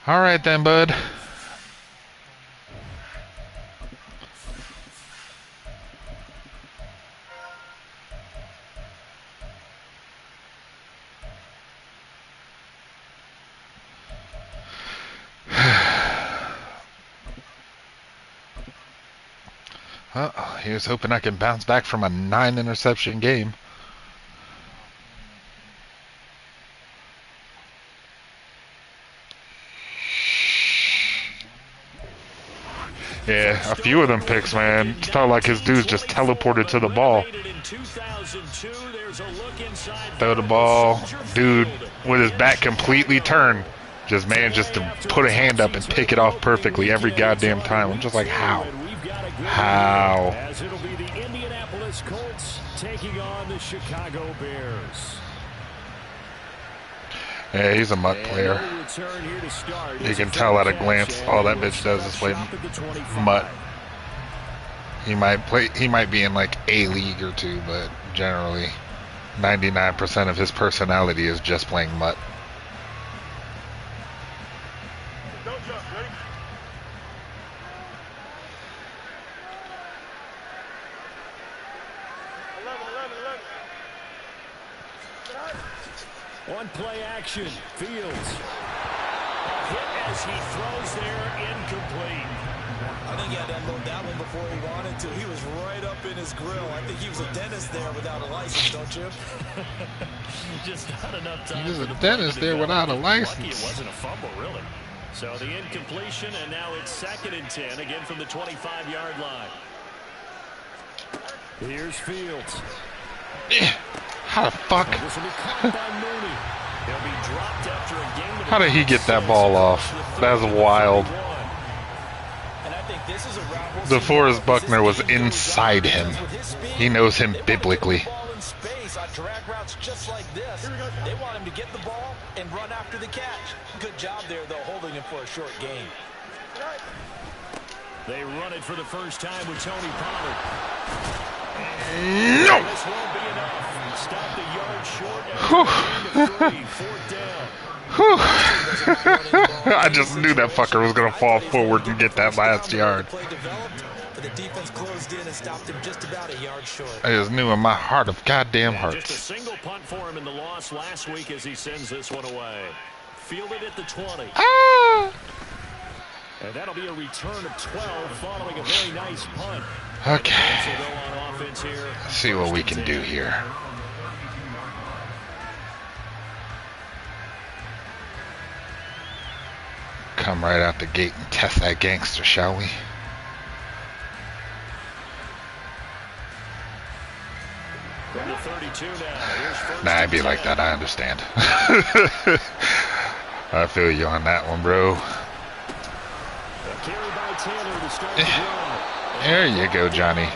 All right then, bud. Well, he was hoping I can bounce back from a 9-interception game. Yeah, a few of them picks, man. It felt like his dudes just teleported to the ball. Throw the ball, dude with his back completely turned, just manages to put a hand up and pick it off perfectly every goddamn time. I'm just like, how? How? As it'll be the Indianapolis Colts taking on the Chicago Bears. Yeah, he's a mutt player. You can tell at a glance all that bitch does is play mutt. He might be in like a league or two, but generally 99% of his personality is just playing mutt. One play action, Fields. Hit as he throws there, incomplete. I think he had to unload that one before he wanted to. He was right up in his grill. I think he was a dentist there without a license, don't you? Just not enough time. He was a dentist there without a license. Lucky it wasn't a fumble, really. So the incompletion, and now it's 2nd and 10, again from the 25-yard line. Here's Fields. How the fuck? This will be caught by Mooney. He'll be dropped after a game. How did he get that ball off? That's wild. And I think this is a route DeForest Buckner was inside him. He knows him biblically. On drag routes just like this, they want him to get the ball and run after the catch. Good job there, though, holding him for a short gain. They run it for the first time with Tony Pollard. No! This won't be enough. Stop the yard short. I just knew that fucker was going to fall forward and get that last yard. The defense closed in and stopped him just about a yard short. I just knew in my heart of goddamn hearts. Just a single punt for him in the loss last week as he sends this one away. Fielded at the 20. Ah! And that'll be a return of 12 following a very nice punt. Okay. Let's see what we can do here. Come right out the gate and test that gangster, shall we? Nah, I'd be like that. I understand. I feel you on that one, bro. There you go, Johnny.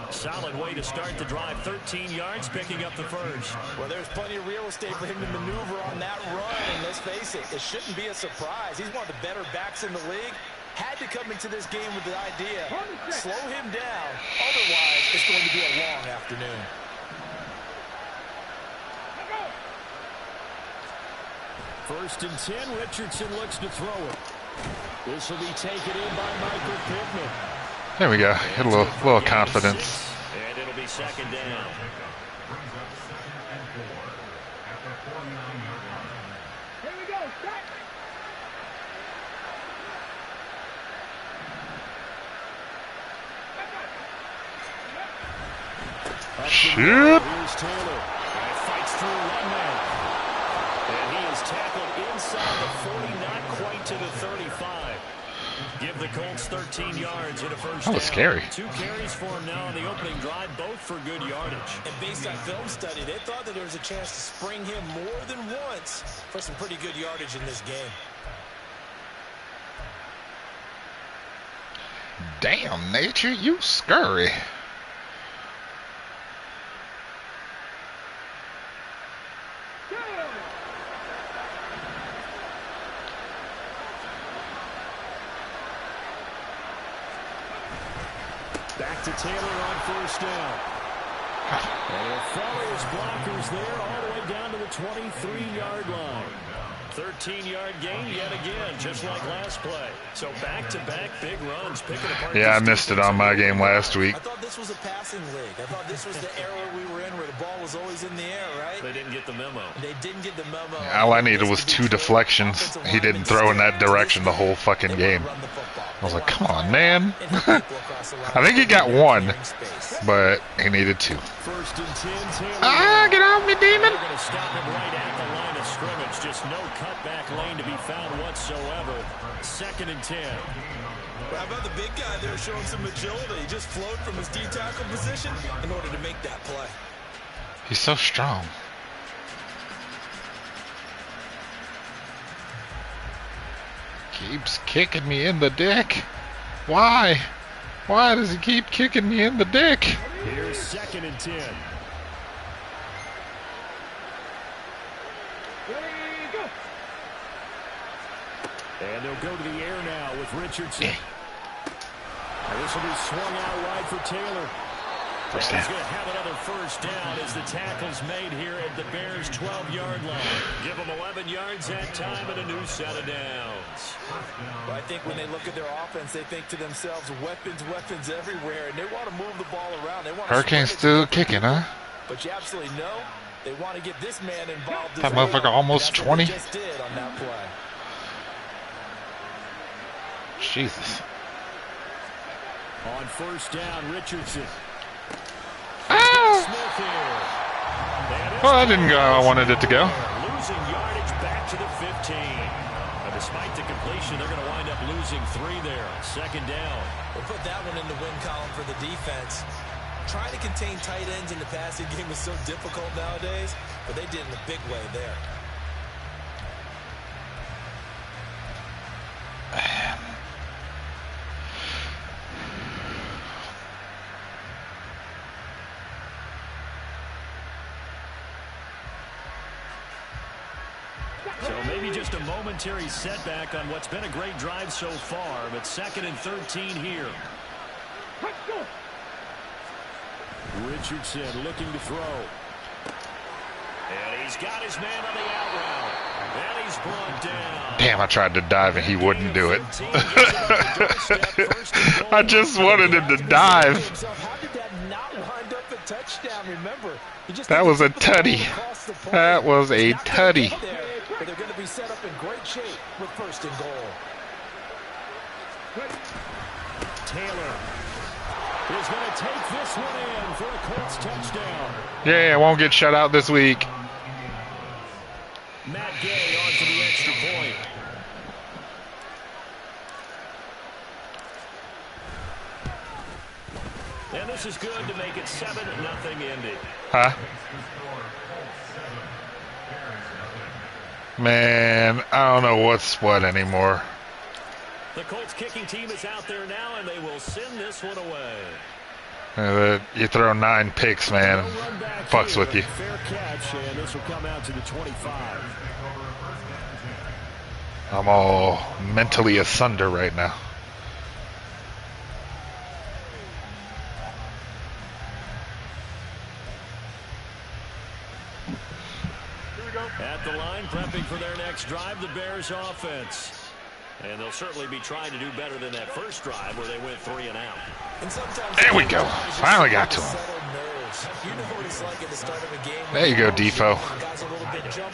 Solid way to start the drive. 13 yards, picking up the first. Well, there's plenty of real estate for him to maneuver on that run. And let's face it, it shouldn't be a surprise. He's one of the better backs in the league. Had to come into this game with the idea, slow him down. Otherwise, it's going to be a long afternoon. First and 10, Richardson looks to throw it. This will be taken in by Michael Pittman. There we go. Get a little confidence. And it'll be 2nd down. Here we go. Shit. Here's Taylor. And fights through one man. And he is tackled inside the 40, not quite to the 35. Give the Colts 13 yards in a first down. That was scary. 2 carries for him now on the opening drive, both for good yardage. And based on film study, they thought that there was a chance to spring him more than once for some pretty good yardage in this game. Damn, Nature, you scurry. Back to Taylor on first down. And he'll follow his blockers there all the way down to the 23-yard line. 13-yard gain yet again, just like last play. So back-to-back big runs, picking apart. Yeah, I missed it on my game last week. I thought this was a passing league. I thought this was the era we were in where the ball was always in the air, right? They didn't get the memo. They didn't get the memo. All I needed was 2 deflections. He didn't throw in that direction the whole fucking game. I was like, come on, man. I think he got 1, but he needed 2. First and 10, Ah, get off me, demon! They're going to stop him right at the line of scrimmage. Just no cutback lane to be found whatsoever. 2nd and 10. How about the big guy there showing some agility? He just flowed from his D-tackle position in order to make that play. He's so strong. Keeps kicking me in the dick. Why? Why does he keep kicking me in the dick? Here's 2nd and 10. And they'll go to the air now with Richardson. And this will be swung out wide for Taylor. First and he's down. going to have another first down as the tackle's made here at the Bears' 12-yard line. Give them 11 yards that time and a new set of downs. Well, I think when they look at their offense, they think to themselves, weapons, weapons everywhere, and they want to move the ball around. They want Hurricane's still kicking, huh? But you absolutely know they want to get this man involved. That motherfucker almost 20. Just did on that play. Jesus. On first down, Richardson. Ah! Smith here. Well, that didn't go how I wanted it to go. Losing yardage back to the 15. And despite the completion, they're going to wind up losing 3 there. 2nd down. We'll put that one in the win column for the defense. Trying to contain tight ends in the passing game is so difficult nowadays, but they did in a big way there. So maybe just a momentary setback on what's been a great drive so far, but 2nd and 13 here. Richardson looking to throw. And he's got his man on the out route. And he's brought down. Damn, I tried to dive and he wouldn't do it. I just wanted him to dive. How did that not wind up a touchdown? Remember, That was a tutty. That was a tutty. But they're going to be set up in great shape with 1st and goal. Taylor is going to take this one in for a Colts touchdown. Yeah, I won't get shut out this week. Matt Gay on to the extra point. And this is good to make it 7-0 Indy. Huh? Man, I don't know what's what anymore. The Colts kicking team is out there now, and they will send this one away. You throw 9 picks, man. No run back Fucks here. with you. Fair catch, and this will come out to the 25. I'm all mentally asunder right now. At the line, prepping for their next drive, the Bears offense. And they'll certainly be trying to do better than that first drive where they went 3 and out. There we go. Finally got to him. There you go, Defo.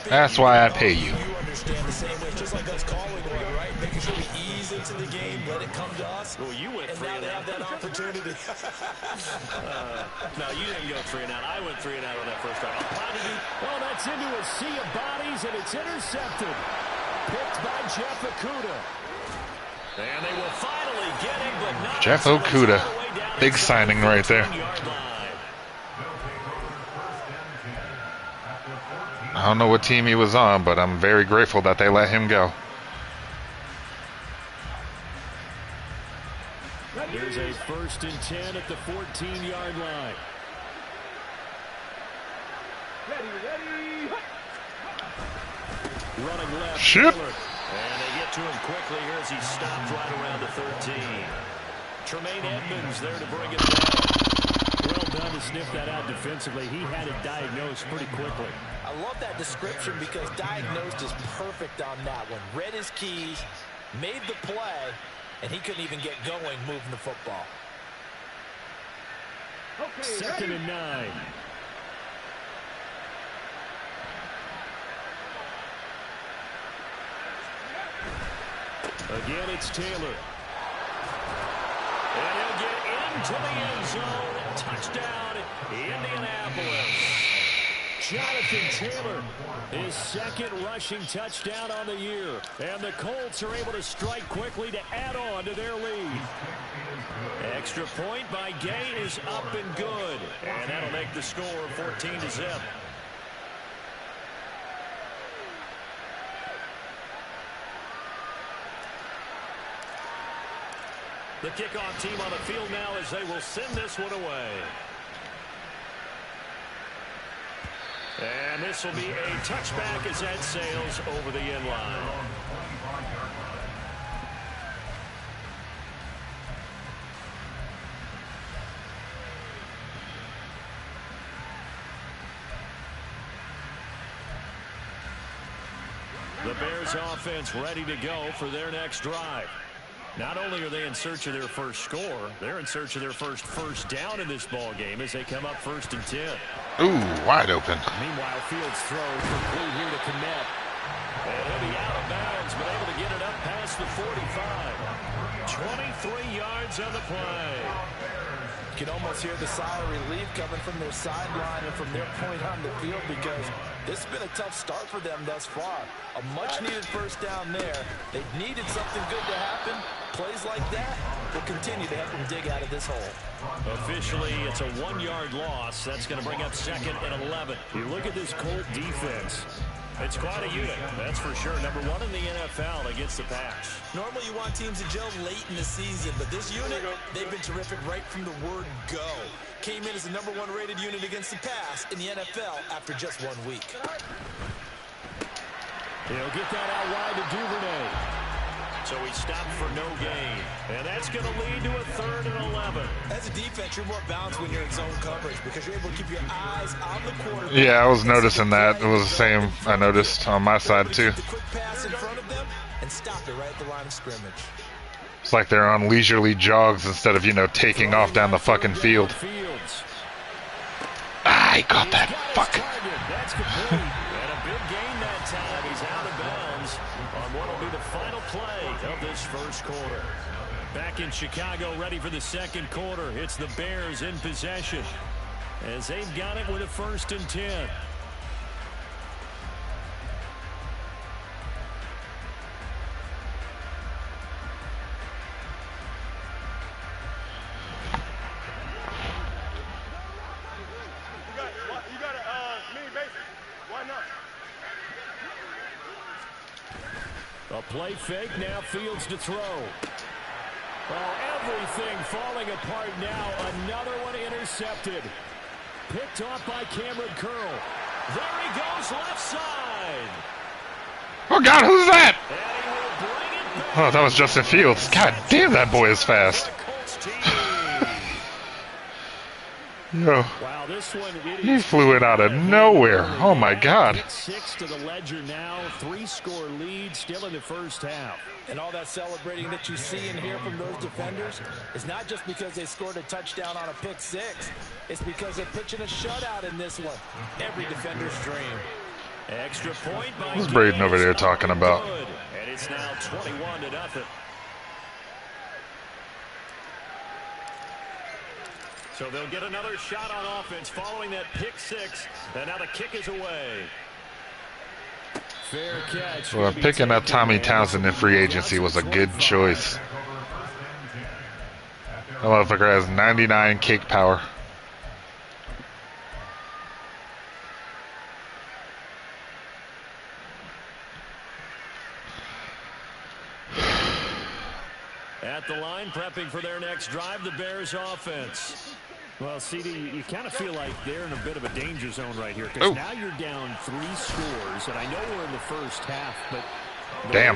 That's why I pay you. You understand the same way, just like us calling one, right? Making sure we ease into the game, let it come to us. Well, you went and 3 now and they out. have that opportunity. No, you didn't go 3 and out. I went 3 and out on that first drive. Oh, that's into a sea of bodies, and it's intercepted. Picked by Jeff Okudah. And they will finally get him, but not Jeff Okudah. Big signing right there. I don't know what team he was on, but I'm very grateful that they let him go. Here's a 1st and 10 at the 14-yard line. Running left. Shit. Taylor. And they get to him quickly here as he stopped right around the 13. Tremaine Edmonds there to bring it down. Will able to sniff that out defensively. He had it diagnosed pretty quickly. I love that description because diagnosed is perfect on that one. Read his keys, made the play, and he couldn't even get going moving the football. Okay, 2nd and 9. Again, it's Taylor. And he'll get into the end zone. Touchdown, Indianapolis. Jonathan Taylor, his 2nd rushing touchdown on the year. And the Colts are able to strike quickly to add on to their lead. Extra point by Gay is up and good. And that'll make the score 14-0. The kickoff team on the field now as they will send this one away. And this will be a touchback as that sails over the end line. The Bears offense ready to go for their next drive. Not only are they in search of their first score, they're in search of their first down in this ball game as they come up 1st and 10. Ooh, wide open. Meanwhile, Fields throws complete here to Kmet. And he'll be out of bounds, but able to get it up past the 45. 23 yards on the play. You can almost hear the sigh of relief coming from their sideline and from their point on the field because this has been a tough start for them thus far. A much-needed first down there. They've needed something good to happen. Plays like that will continue to help them dig out of this hole. Officially, it's a 1-yard loss. That's going to bring up 2nd and 11. You look at this Colt defense. It's quite a unit, that's for sure. Number 1 in the NFL against the pass. Normally you want teams to gel late in the season, but this unit, they've been terrific right from the word go. Came in as the number 1 rated unit against the pass in the NFL after just 1 week. He'll get that out wide to Duvernay. So he stopped for no gain. And that's going to lead to a 3rd and 11. As a defense, you're more balanced when you're in zone coverage because you're able to keep your eyes on the quarterback. Yeah, I was noticing that. It was the same I noticed on my side, too. The quick pass in front of them and stop it right at the line of scrimmage. It's like they're on leisurely jogs instead of, taking off down the fucking field. Ah, he caught that. Fuck. That's complete. And a big gain that time. He's out of bounds on what will be the final play of this first quarter. Back in Chicago, ready for the second quarter. It's the Bears in possession as they've got it with a 1st and 10. A play fake, now Fields to throw. Oh, everything falling apart now. Another one intercepted. Picked off by Cameron Curl. There he goes, left side. Oh, God, who's that? And he will bring it back. Oh, that was Justin Fields. God damn, that boy is fast. Yo, Wow, this one, he flew it out of nowhere. Oh, my God. 6 to the ledger now. 3-score lead still in the first half. And all that celebrating that you see and hear from those defenders is not just because they scored a touchdown on a pick 6. It's because they're pitching a shutout in this one. Every defender's dream. Extra point by Who's Braden over there talking about? And it's now 21-0. So they'll get another shot on offense following that pick 6. And now the kick is away. Fair catch. Well, picking up Tommy Townsend in free agency was a good choice. That motherfucker has 99 kick power. At the line, prepping for their next drive, the Bears offense. Well, CD, you kind of feel like they're in a bit of a danger zone right here because now you're down 3 scores, and I know we're in the first half, but Damn.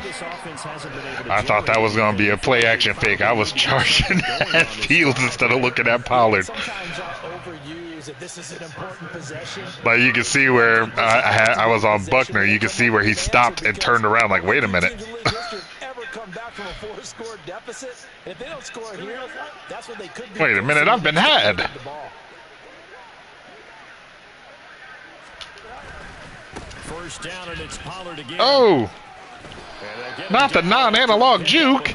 I thought that was going to be a play action fake. I was charging at Fields instead of looking at Pollard. Sometimes I overuse if this is an important possession. Like you can see where I was on Buckner. You can see where he stopped and turned around like, wait a minute. Come back from a 4-score deficit. If they don't score here, that's what they could be. Wait a minute, I've been had. First down, and it's Pollard again. Oh, not the non-analog juke.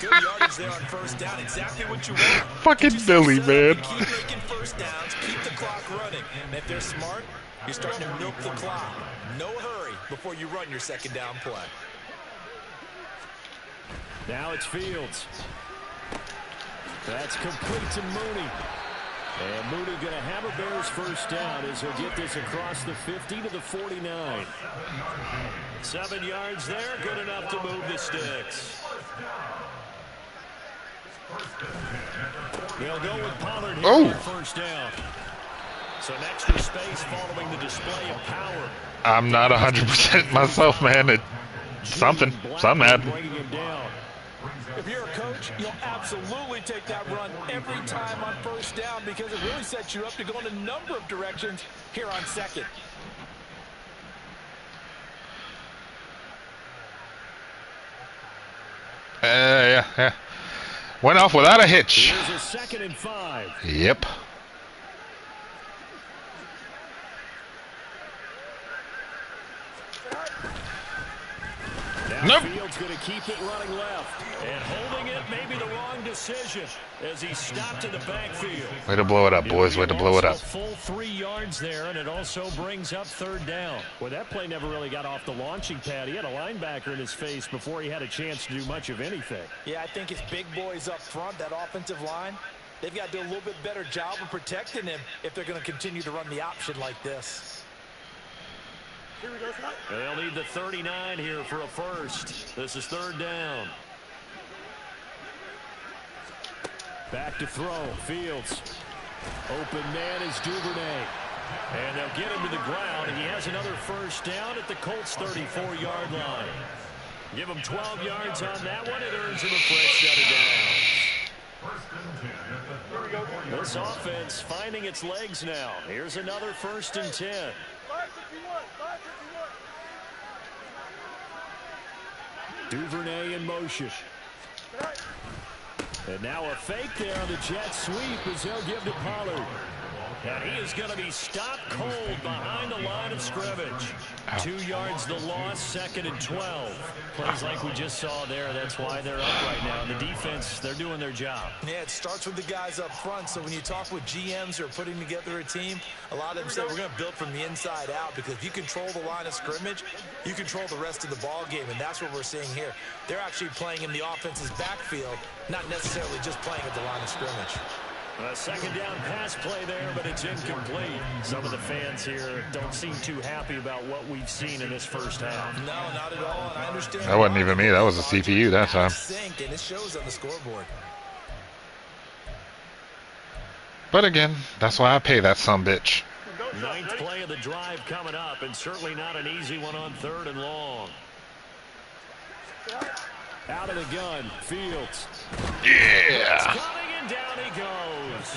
Good yardage there on first down. Exactly what you want. Fucking Billy, man. Keep making first downs. Keep the clock running. And if they're smart, you're starting to milk the clock. No hurry before you run your second down play. Now it's Fields. That's complete to Mooney. And Mooney going to have a Bears first down as he'll get this across the 50 to the 49. 7 yards there, good enough to move the sticks. They'll go with Pollard here on first down. Some extra space following the display of power. I'm not 100% myself, man. Something happened. If you're a coach, you'll absolutely take that run every time on first down because it really sets you up to go in a number of directions here on second. Yeah. Went off without a hitch. Here's a 2nd and 5. Yep. Now Fields going to keep it running left. And holding it may be the wrong decision as he stopped in the backfield. Way to blow it up, boys. Way to blow it up. Full 3 yards there, and it also brings up third down. Well, that play never really got off the launching pad. He had a linebacker in his face before he had a chance to do much of anything. Yeah, I think it's big boys up front, that offensive line. They've got to do a little bit better job of protecting him if they're going to continue to run the option like this. They'll need the 39 here for a first. This is third down. Back to throw. Fields. Open man is Duvernay. And they'll get him to the ground, and he has another first down at the Colts' 34-yard line. Give him 12 yards on that one. It earns him a fresh set of downs. This offense finding its legs now. Here's another 1st and 10. Duvernay in motion. And now a fake there on the jet sweep as he'll give to Pollard. And he is going to be stopped cold behind the line of scrimmage. 2 yards the loss, 2nd and 12. Plays like we just saw there. That's why they're up right now. And the defense, they're doing their job. Yeah, it starts with the guys up front. So when you talk with GMs who are putting together a team, a lot of them say we're going to build from the inside out because if you control the line of scrimmage, you control the rest of the ball game. And that's what we're seeing here. They're actually playing in the offense's backfield, not necessarily just playing at the line of scrimmage. A 2nd down pass play there, but it's incomplete. Some of the fans here don't seem too happy about what we've seen in this first half. No, not at all. And I understand that wasn't even me. That was a CPU that time. And it shows on the scoreboard. But again, that's why I pay that sumbitch. 9th play of the drive coming up, and certainly not an easy one on 3rd and long. Out of the gun, Fields. Yeah. Down he goes.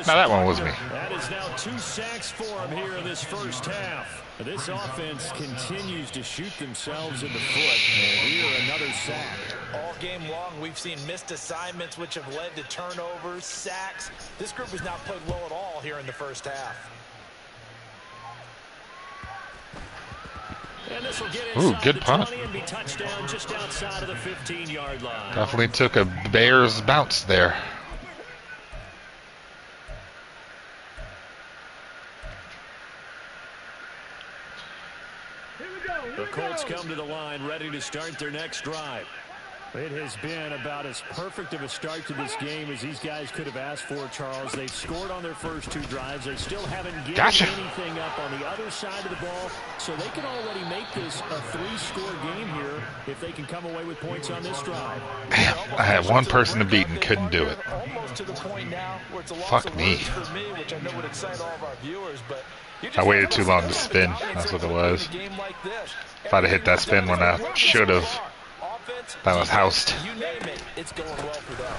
Now that one was me. That is now 2 sacks for him here in this first half. This offense continues to shoot themselves in the foot. And here another sack. All game long we've seen missed assignments which have led to turnovers, sacks. This group has not played well at all here in the first half. And this will get ooh, good punt. And be touchdown just outside of the 15-yard line. Definitely took a Bears bounce there. The Colts come to the line ready to start their next drive. It has been about as perfect of a start to this game as these guys could have asked for, Charles. They've scored on their first 2 drives. They still haven't given anything up on the other side of the ball, so they can already make this a 3-score game here if they can come away with points on this drive. Damn, I had one person to beat and couldn't do it. Almost to the point now where it's a loss Fuck of me. words for me, which I know would excite all of our viewers, but I waited too long to spin. That's what it was. If I'd have hit that spin when I should have, that was housed. You name it, it's going well for them.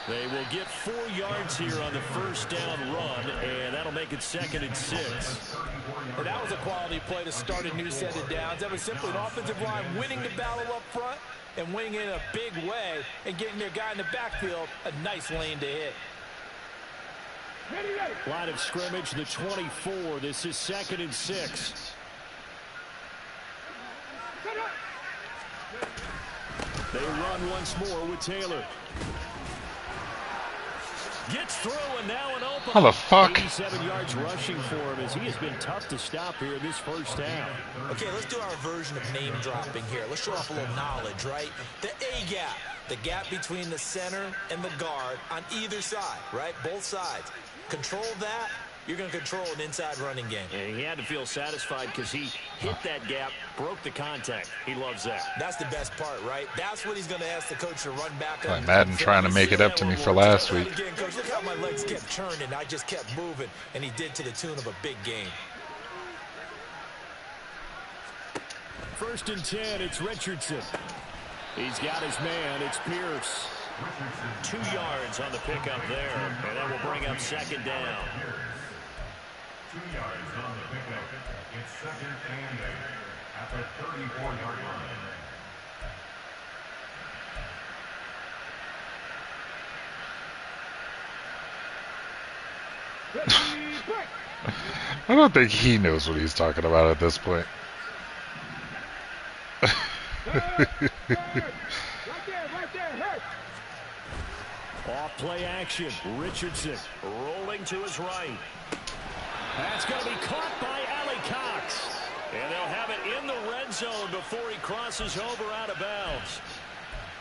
They will get 4 yards here on the first down run, and that'll make it 2nd and 6. And that was a quality play to start a new set of downs. That was simply an offensive line winning the battle up front and winning it in a big way and getting their guy in the backfield a nice lane to hit. Line of scrimmage, the 24. This is 2nd and 6. They run once more with Taylor. Gets through and now an open. How the fuck? 87 yards rushing for him as he has been tough to stop here in this first down. Okay, let's do our version of name dropping here. Let's show off a little knowledge, right? The A gap. The gap between the center and the guard on either side, right? Both sides. Control that, you're going to control an inside running game. And he had to feel satisfied because he hit that gap, broke the contact. He loves that. That's the best part, right? That's what he's going to ask the coach to run back on. Like Madden trying to make it up to me for last week. Again, coach, look how my legs kept churning. I just kept moving, and he did to the tune of a big game. 1st and 10, it's Richardson. He's got his man, it's Pierce. 2 yards on the pickup there, and that will bring up 2nd down. 2 yards on the pickup. It's 2nd and 8 at the 34-yard line. I don't think he knows what he's talking about at this point. Off play action. Richardson rolling to his right. That's going to be caught by Allie Cox. And they'll have it in the red zone before he crosses over out of bounds.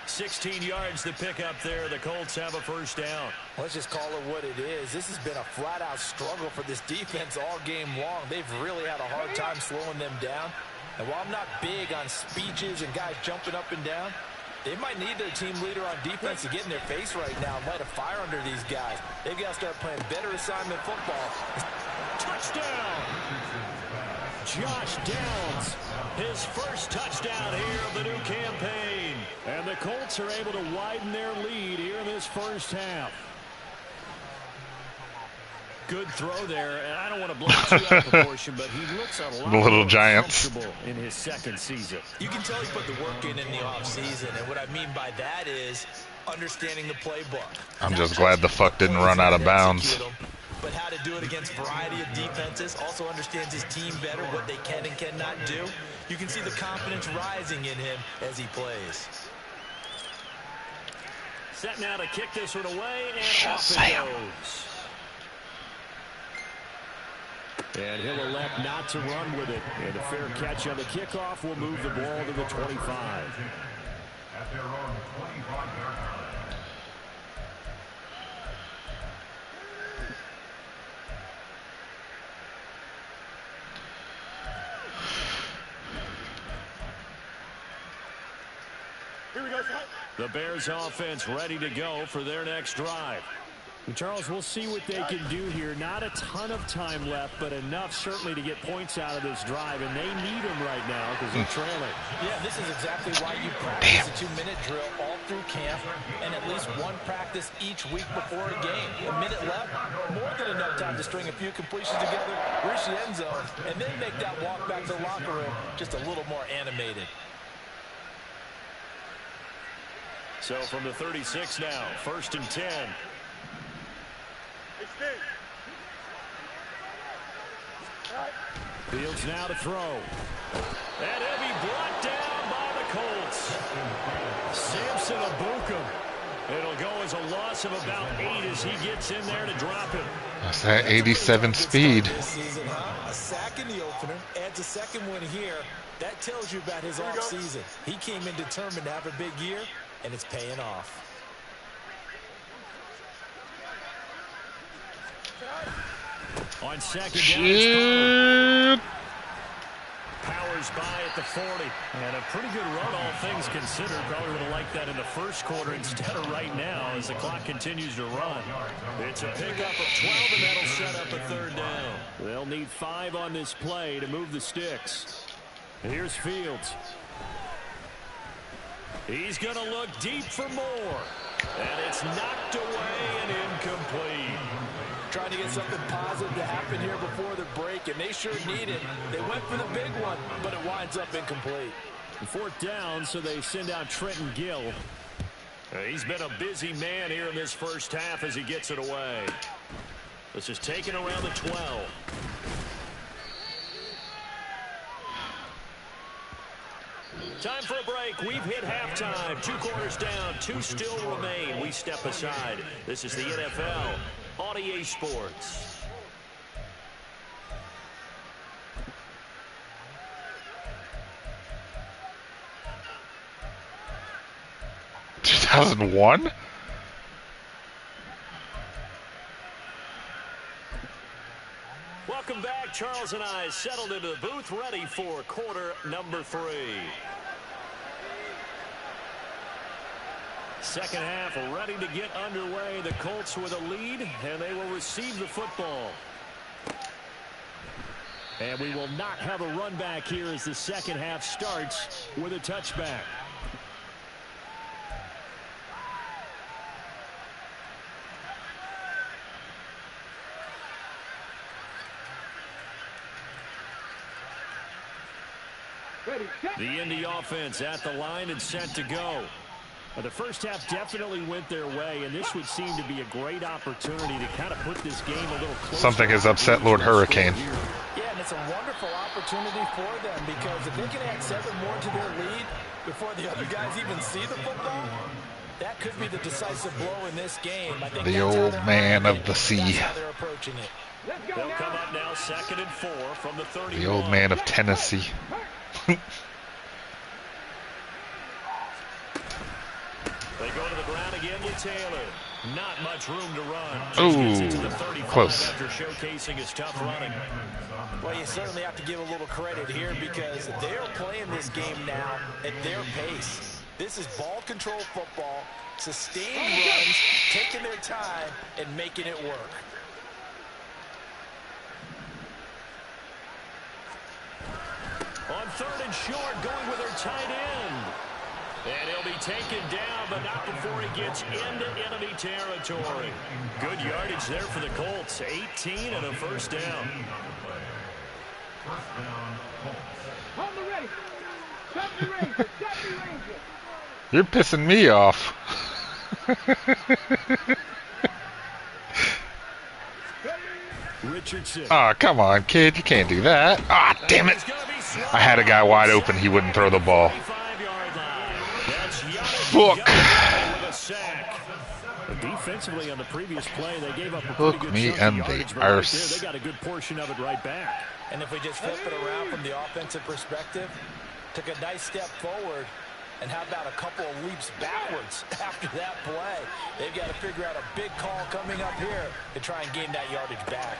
16 yards to pick up there. The Colts have a first down. Let's just call it what it is. This has been a flat-out struggle for this defense all game long. They've really had a hard time slowing them down. And while I'm not big on speeches and guys jumping up and down, they might need their team leader on defense to get in their face right now and light a fire under these guys. They've got to start playing better assignment football. Touchdown! Josh Downs, his first touchdown here of the new campaign. And the Colts are able to widen their lead here in this first half. Good throw there, and I don't want to blow it too out of proportion, but he looks a lot Little more Giants comfortable in his 2nd season. You can tell he put the work in the offseason, and what I mean by that is understanding the playbook. I'm just glad the fuck didn't run out of bounds. But how to do it against a variety of defenses, also understands his team better, what they can and cannot do. You can see the confidence rising in him as he plays. Set now to kick this one away, and off it goes. And he'll elect not to run with it. And a fair catch on the kickoff will move the ball to the 25. At their own 25-yard line. The Bears offense ready to go for their next drive. And Charles, we'll see what they can do here. Not a ton of time left, but enough certainly to get points out of this drive, and they need them right now because they're trailing. Yeah, this is exactly why you practice a 2-minute drill all through camp and at least one practice each week before a game. A minute left, more than enough time to string a few completions together, reach the end zone, and then make that walk back to the locker room just a little more animated. So from the 36 now, 1st and 10. Fields now to throw. And he'll be brought down by the Colts. Samson Abukum. It'll go as a loss of about 8 as he gets in there to drop him. That's that 87 speed. This season, huh? A sack in the opener, adds a second one here. That tells you about his offseason. He came in determined to have a big year, and it's paying off. On second down, powers by at the 40. And a pretty good run, all things considered. Probably would have liked that in the first quarter instead of right now as the clock continues to run. It's a pickup of 12, and that'll set up a third down. They'll need 5 on this play to move the sticks. Here's Fields. He's going to look deep for more. And it's knocked away and incomplete. Trying to get something positive to happen here before the break, and they sure need it. They went for the big one, but it winds up incomplete. 4th down, so they send out Trenton Gill. He's been a busy man here in this first half as he gets it away. This is taken around the 12. Time for a break. We've hit halftime. 2 quarters down. 2 still remain. We step aside. This is the NFL on EA Sports. (2001) Welcome back. Charles and I settled into the booth, ready for quarter number 3. Second half ready to get underway. The Colts with a lead, and they will receive the football. And we will not have a run back here as the second half starts with a touchback. The Indy offense at the line and set to go. The first half definitely went their way, and this would seem to be a great opportunity to kind of put this game a little closer. Something has upset Lord Hurricane. Yeah, and it's a wonderful opportunity for them because if they can add 7 more to their lead before the other guys even see the football, that could be the decisive blow in this game. I think the old man of the sea. That's how they're approaching it. They'll come up now 2nd and 4 from the 30. The old man of Tennessee. They go to the ground again with Taylor. Not much room to run. Ooh, close. After showcasing his tough running. Well, you certainly have to give a little credit here because they're playing this game now at their pace. This is ball control football, sustained runs, taking their time, and making it work. On 3rd and short, going with their tight end. And he'll be taken down, but not before he gets into enemy territory. Good yardage there for the Colts. 18 and a first down. On the ready. Set the Ranger. Set the Ranger. You're pissing me off. Richardson. Oh, come on, kid. You can't do that. Ah, damn it. I had a guy wide open. He wouldn't throw the ball. Fuck. Defensively on the previous play, they gave up a Hook pretty good me chunk and of the yardage, but right arse. there, they got a good portion of it right back. And if we just flip it around from the offensive perspective, took a nice step forward, and how about a couple of leaps backwards after that play? They've got to figure out a big call coming up here to try and gain that yardage back.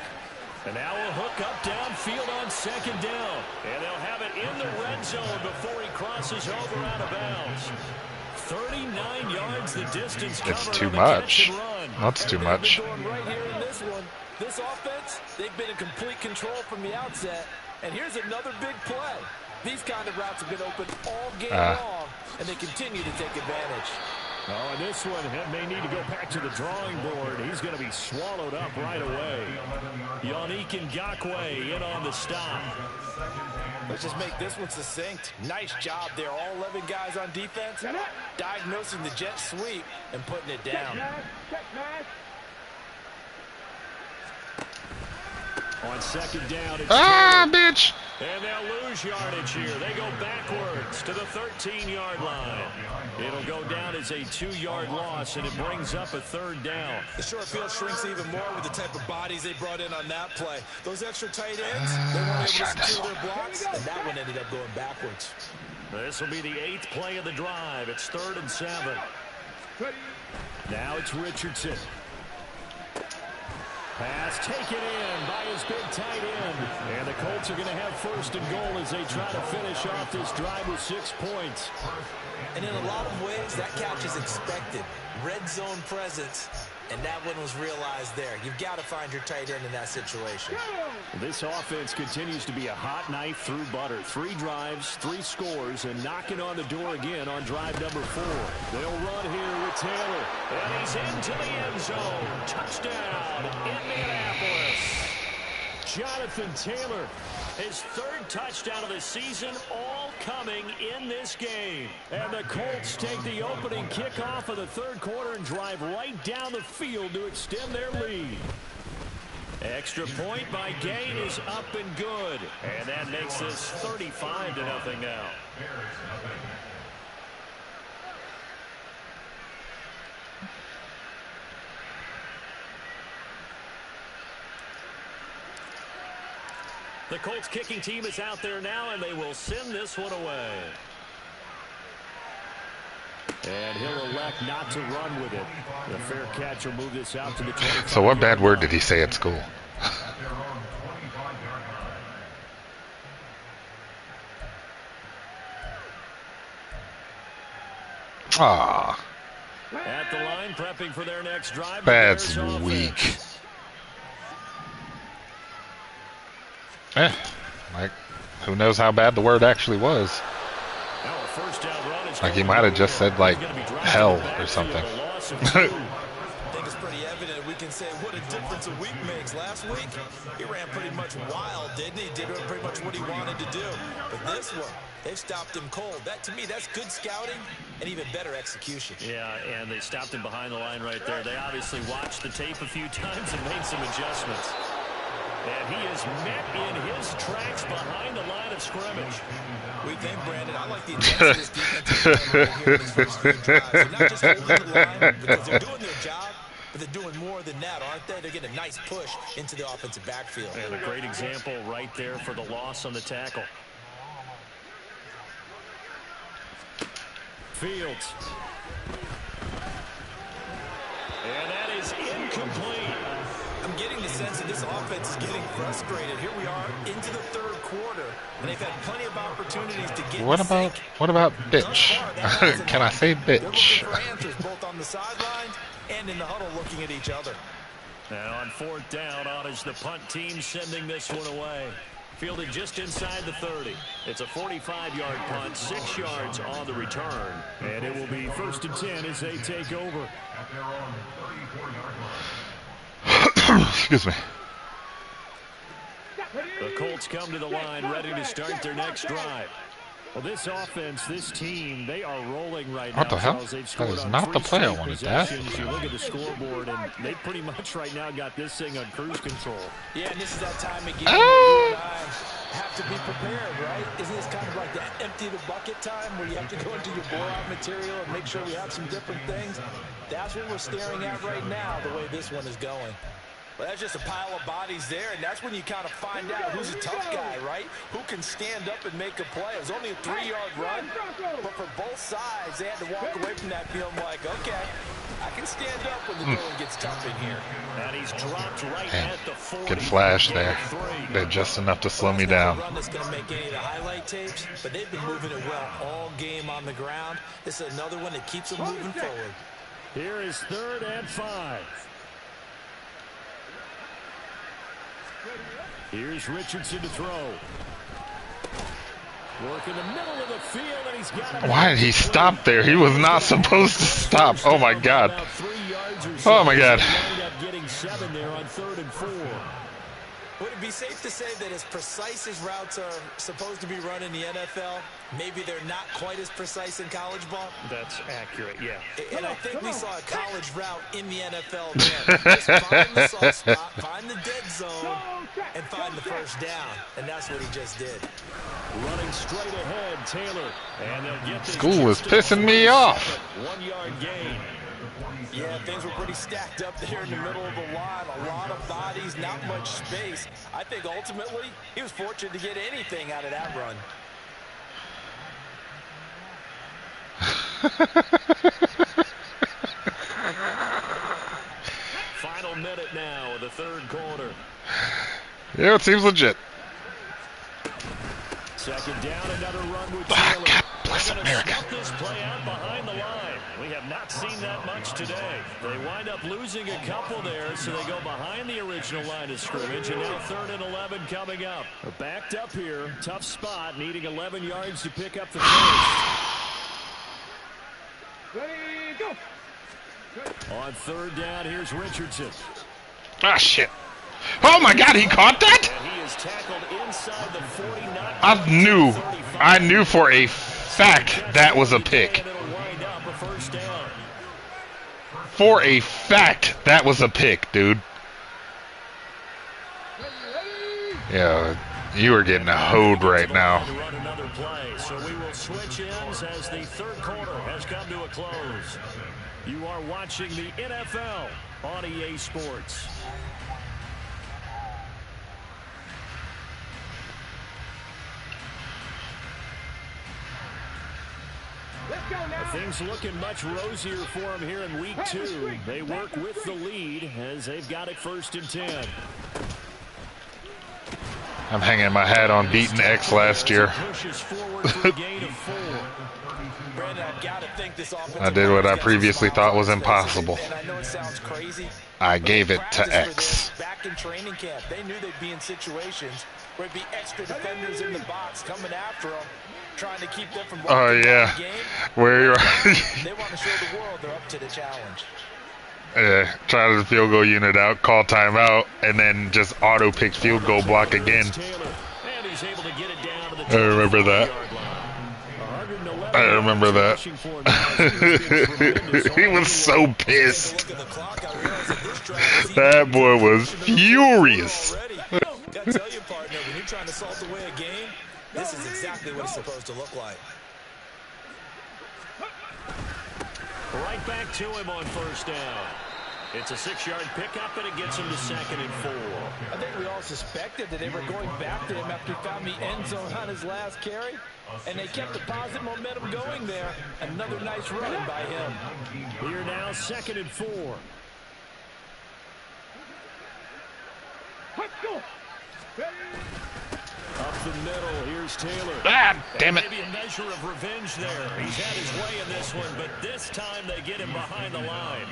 And now a hook up downfield on 2nd down. And they'll have it in the red zone before he crosses over out of bounds. 39 yards the distance covered. It's too much. That's too much. Right here in this one, this offense, they've been in complete control from the outset. And here's another big play. These kind of routes have been open all game long, and they continue to take advantage. Oh, and this one may need to go back to the drawing board. He's going to be swallowed up right away. Yannick Ngakoue in on the stop. Let's just make this one succinct. Nice job there. All 11 guys on defense diagnosing the jet sweep and putting it down. On second down, it's Ah, Taylor. bitch! And they'll lose yardage here. They go backwards to the 13-yard line. It'll go down as a 2-yard loss, and it brings up a third down. The short field shrinks even more with the type of bodies they brought in on that play. Those extra tight ends, they weren't able to secure their blocks, and that one ended up going backwards. This will be the 8th play of the drive. It's 3rd and 7. Now it's Richardson. Pass taken in by his big tight end. And the Colts are going to have 1st and goal as they try to finish off this drive with 6 points. And in a lot of ways, that catch is expected. Red zone presence, and that one was realized there. You've got to find your tight end in that situation. This offense continues to be a hot knife through butter. 3 drives, 3 scores, and knocking on the door again on drive number 4. They'll run here with Taylor, and he's into the end zone. Touchdown, Indianapolis. Jonathan Taylor, his 3rd touchdown of the season, all coming in this game. And the Colts take the opening kickoff of the 3rd quarter and drive right down the field to extend their lead. Extra point by Gain is up and good. And that makes this 35-0 now. The Colts kicking team is out there now, and they will send this one away. And he'll elect not to run with it. The fair catch will move this out to the 25. So what bad word did he say at school? Ah, At the line, prepping for their next drive. that's weak. Like, who knows how bad the word actually was? Like, he might have just said, like, hell or something. I think it's pretty evident. We can say what a difference a week makes. Last week, he ran pretty much wild, didn't he? Did pretty much what he wanted to do. But this one, they've stopped him cold. That, to me, that's good scouting and even better execution. Yeah, and they stopped him behind the line right there. They obviously watched the tape a few times and made some adjustments. And he is met in his tracks behind the line of scrimmage. We think, Brandon, I like the intensity of this defensive right here in these first few drives. They're not just holding the line because they're doing their job, but they're doing more than that, aren't they? They're getting a nice push into the offensive backfield. And a great example right there for the loss on the tackle. Fields. And that is incomplete. I'm getting the sense that this offense is getting frustrated. Here we are into the 3rd quarter, and they've had plenty of opportunities to get What about bitch? Can I say They're looking bitch? for answers both on the sidelines and in the huddle looking at each other. And on 4th down, on is the punt team sending this one away. Fielded just inside the 30. It's a 45-yard punt, 6 yards on the return. And it will be 1st and 10 as they take over. Excuse me. The Colts come to the line ready to start their next drive. Well, this offense, this team, they are rolling right now. What the hell? Charles. They've That scored is on not the 3 play I straight wanted to have. possessions. You look at the scoreboard, and they pretty much right now got this thing on cruise control. Yeah, and this is that time again where you and I have to be prepared, right? Isn't this kind of like that empty the bucket time where you have to go into your bore-out material and make sure we have some different things? That's what we're staring at right now, the way this one is going. Well, that's just a pile of bodies there, and that's when you kind of find out who's a tough guy, right? Who can stand up and make a play. It was only a 3-yard run, but for both sides, they had to walk away from that feeling like, okay, I can stand up when the going gets tough in here. And he's dropped right at the 40. Good flash there. Did just enough to slow me down. Run that's going to make any of the highlight tapes, but they've been moving it well all game on the ground. This is another one that keeps them moving forward. Here is 3rd and 5. Here's Richardson to throw. Work in the middle of the field, and he's got it. Why did he stop there? He was not supposed to stop. Oh my God. Oh my God. Getting 7 there on 3rd and 4. Would it be safe to say that as precise as routes are supposed to be run in the NFL, maybe they're not quite as precise in college ball? That's accurate, yeah. And I think we saw a college route in the NFL there. Just find the soft spot, find the dead zone, and find first down, and that's what he just did. Running straight ahead, Taylor. And they'll get this School is pissing me off. 1 yard gain. Yeah, things were pretty stacked up there in the middle of the line. A lot of bodies, not much space. I think ultimately he was fortunate to get anything out of that run. Final minute now of the third quarter. Yeah, it seems legit. Second down, another run with Taylor. God bless America. Snuff this play out behind the line. We have not seen that much today. They wind up losing a couple there, so they go behind the original line of scrimmage, and now 3rd and 11 coming up. They're backed up here, tough spot, needing 11 yards to pick up the first. Ready, go. On 3rd down, here's Richardson. Ah, shit. Oh my God, he caught that? And he is tackled inside the 40. I knew for a fact that was a pick. And it'll wind up a first down. For a fact that was a pick, dude. Yeah, you are getting hoed right now. To run another play, so we will switch ends as the third quarter has come to a close. You are watching the NFL on EA Sports. Let's go now. Things looking much rosier for them here in week 2. They work with the lead as they've got it 1st and 10. I'm hanging my hat on beating X last year. Pushes forward for a gain of 4. Brandon, I've got to think this offensive I did what I line's got previously some thought was space. impossible. And I know it sounds crazy. I gave it Practice to for X. this Back in training camp, they knew they'd be in situations where it'd be extra defenders in the box coming after them, trying to keep them from Oh walking yeah, down the game. where you're They want to show the world they're up to the challenge. yeah, try the field goal unit out, call timeout, and then just auto pick field goal block again. And he's able to get it down to the I remember that. 25-yard line. I remember that. He was so Take pissed. a look at the clock. I realize that this drive is That boy was furious. already. Gotta tell you, partner, when you're trying to salt away a game, this is exactly what it's supposed to look like. Right back to him on 1st down. It's a 6-yard pickup, and it gets him to 2nd and 4. I think we all suspected that they were going back to him after he found the end zone on his last carry, and they kept the positive momentum going there. Another nice run by him. Here now, 2nd and 4. Let's go. Ready. Up the middle, here's Taylor. Ah, damn it. Maybe a measure of revenge there. He's had his way in this one, but this time they get him behind the line.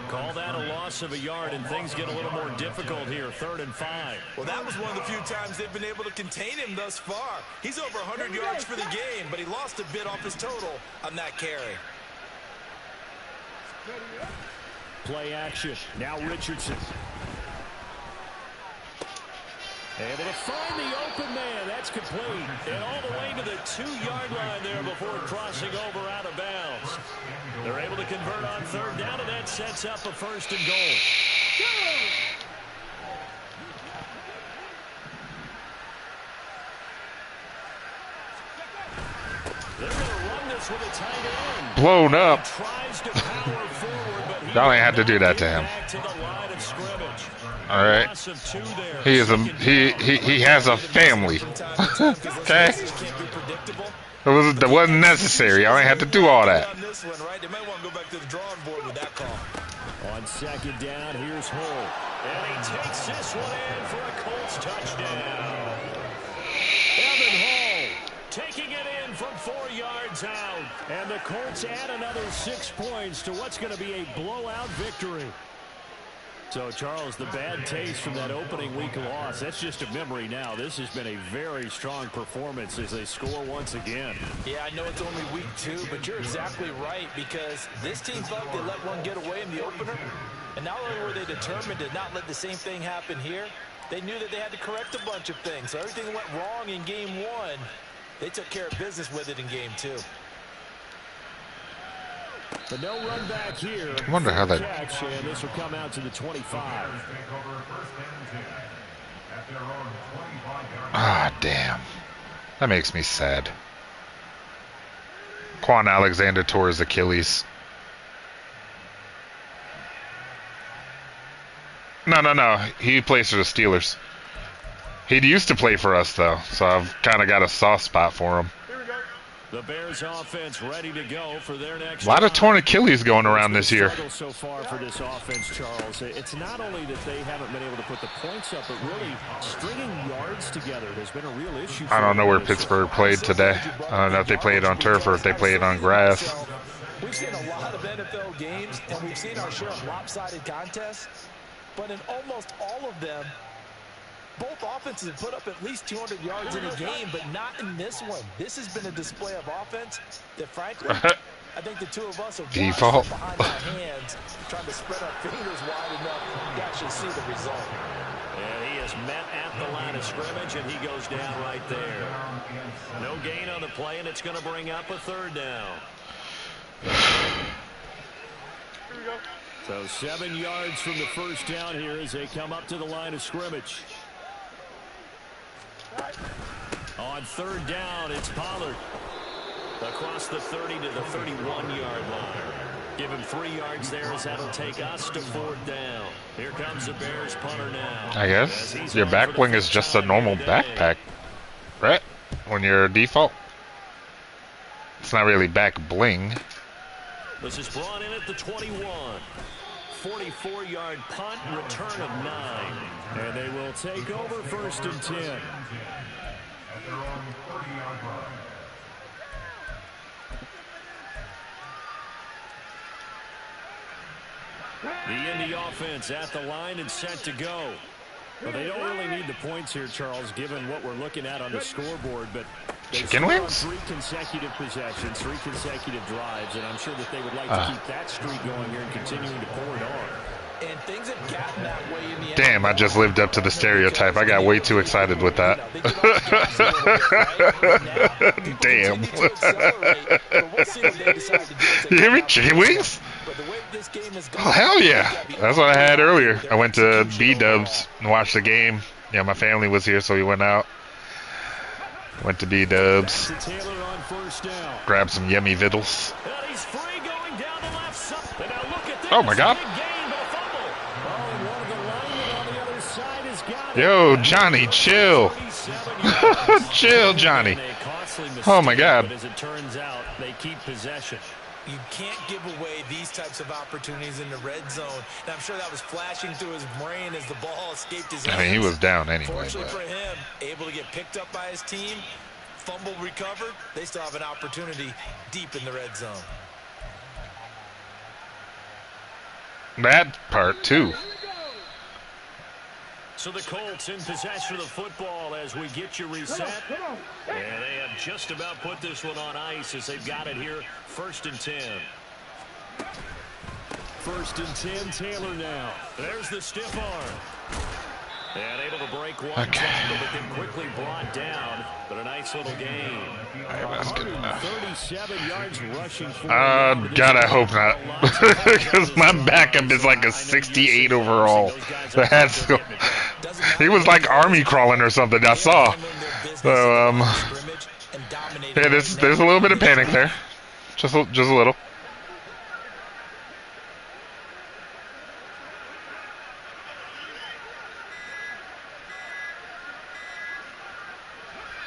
Call that a loss of a yard, and things get a little more difficult here, 3rd and 5. Well, that was one of the few times they've been able to contain him thus far. He's over 100 yards for the game, but he lost a bit off his total on that carry. Play action. Now Richardson. Able to find the open man. That's complete. And all the way to the 2-yard line there before crossing over out of bounds. They're able to convert on 3rd down, and that sets up a 1st and goal. They're going to run this with a tight end. Blown up. Tries to power forward, but Y'all ain't had to do that to him. back to the line of scrimmage. All right. Loss of 2 there. He is he has a family. Okay. That wasn't necessary. I ain't had to do all that. On this one, right? They might want to go back to the drawing board with that call. On 2nd down, here's Hull. And he takes this one in for a Colts touchdown. Evan Hull taking it in from 4 yards out. And the Colts add another 6 points to what's going to be a blowout victory. So, Charles, the bad taste from that opening week loss, that's just a memory now. This has been a very strong performance as they score once again. Yeah, I know it's only week 2, but you're exactly right, because this team thought they let one get away in the opener, and not only were they determined to not let the same thing happen here, they knew that they had to correct a bunch of things. So everything went wrong in game 1. They took care of business with it in game 2. But no run back here. I wonder how that. Catch, and this will come out to the 25. at their own 25-yard Ah, damn. That makes me sad. Quan Alexander tore his Achilles. No. He plays for the Steelers. He used to play for us, though, so I've kind of got a soft spot for him. The Bears offense ready to go for their next A lot of drive. torn Achilles going around this year. Struggle so far for this offense, Charles. It's not only that they haven't been able to put the points up, but really stringing yards together has been a real issue. I don't know where Pittsburgh played today. I don't know if they played on turf or if they played on grass. We've seen a lot of NFL games, and we've seen our share of lopsided contests, but in almost all of them, both offenses have put up at least 200 yards in a game, but not in this one. This has been a display of offense that, frankly, I think the two of us have Default. behind our hands, trying to spread our fingers wide enough to actually see the result. And he is met at the line of scrimmage, and he goes down right there. No gain on the play, and it's going to bring up a third down. So 7 yards from the first down here as they come up to the line of scrimmage. On third down, it's Pollard. Across the 30 to the 31-yard line. Give him 3 yards there as that'll take us to fourth down. Here comes the Bears punter now. I guess your back wing is just a normal backpack, right? When you're default. It's not really back bling. This is brought in at the 21. 44-yard punt, return of 9. And they will take over first and 10. at their own 30-yard line. The Indy offense at the line and set to go. Well, they don't really need the points here, Charles, given what we're looking at on the scoreboard, but Chicken wings? 3 consecutive possessions, 3 consecutive drives, and I'm sure that they would like to keep that streak going here and continuing to pour it on. And things have gotten that way in the Damn, I just lived up to the stereotype. I got way too excited with that. Damn. You hear me? Chicken wings? Oh, hell yeah. That's what I had earlier. I went to B-Dubs and watched the game. Yeah, my family was here, so we went out. Went to B-Dubs. Grabbed some yummy vittles. Oh, my God. Yo, Johnny, chill. Chill, Johnny. Oh, my God. As it turns out, they keep possession. You can't give away these types of opportunities in the red zone. And I'm sure that was flashing through his brain as the ball escaped his hands. I mean, he was down anyway. Fortunately for him, able to get picked up by his team, fumble recovered. They still have an opportunity deep in the red zone. That part, too. So the Colts in possession of the football as we get you reset. And they have just about put this one on ice as they've got it here. First and 10. First and 10, Taylor now. There's the stiff arm. And able to break one tackle, but then quickly brought down. But a nice little game. That's good enough. 37 yards rushing for God, I hope not. Because my backup is like a 68 overall. That's, he was like army crawling or something, I saw. So, yeah, there's a little bit of panic there. Just a little.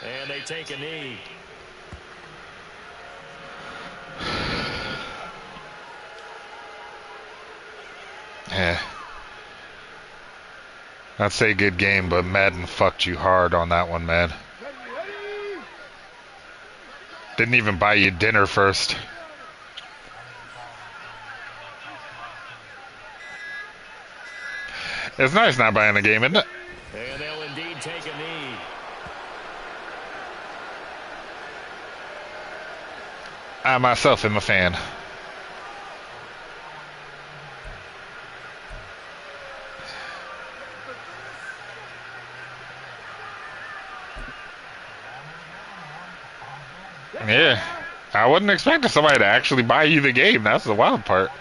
And they take a knee. Yeah. I'd say good game, but Madden fucked you hard on that one, man. Didn't even buy you dinner first. It's nice not buying the game, isn't it? And they'll indeed take a knee. I myself am a fan. Yeah, I wasn't expecting somebody to actually buy you the game. That's the wild part.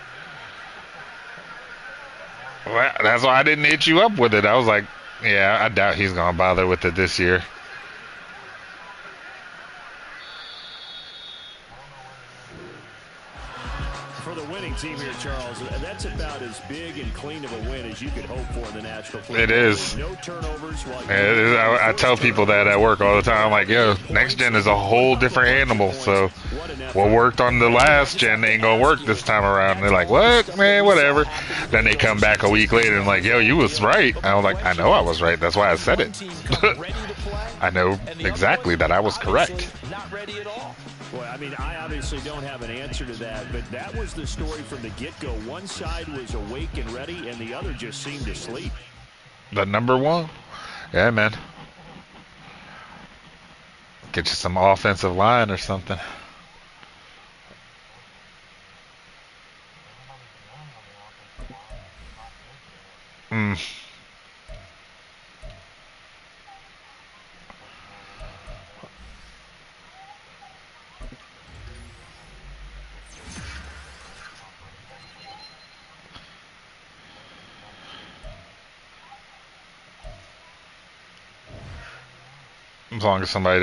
Well, that's why I didn't hit you up with it. I was like, Yeah, I doubt he's gonna bother with it this year. For the winning team here, Charles, that's about as big and clean of a win as you could hope for in the National Football It is. No turnovers. I tell people that at work all the time. I'm like, yo, next gen is a whole different animal. So what worked on the last gen ain't gonna work this time around. And they're like, what, man, whatever. Then they come back a week later and like, yo, you was right. I was like, I know I was right. That's why I said it. I know exactly that I was correct. Not ready at all. Well, I mean, I obviously don't have an answer to that, but that was the story from the get-go. One side was awake and ready, and the other just seemed to sleep. The number one? Yeah, man. Get you some offensive line or something. As long as somebody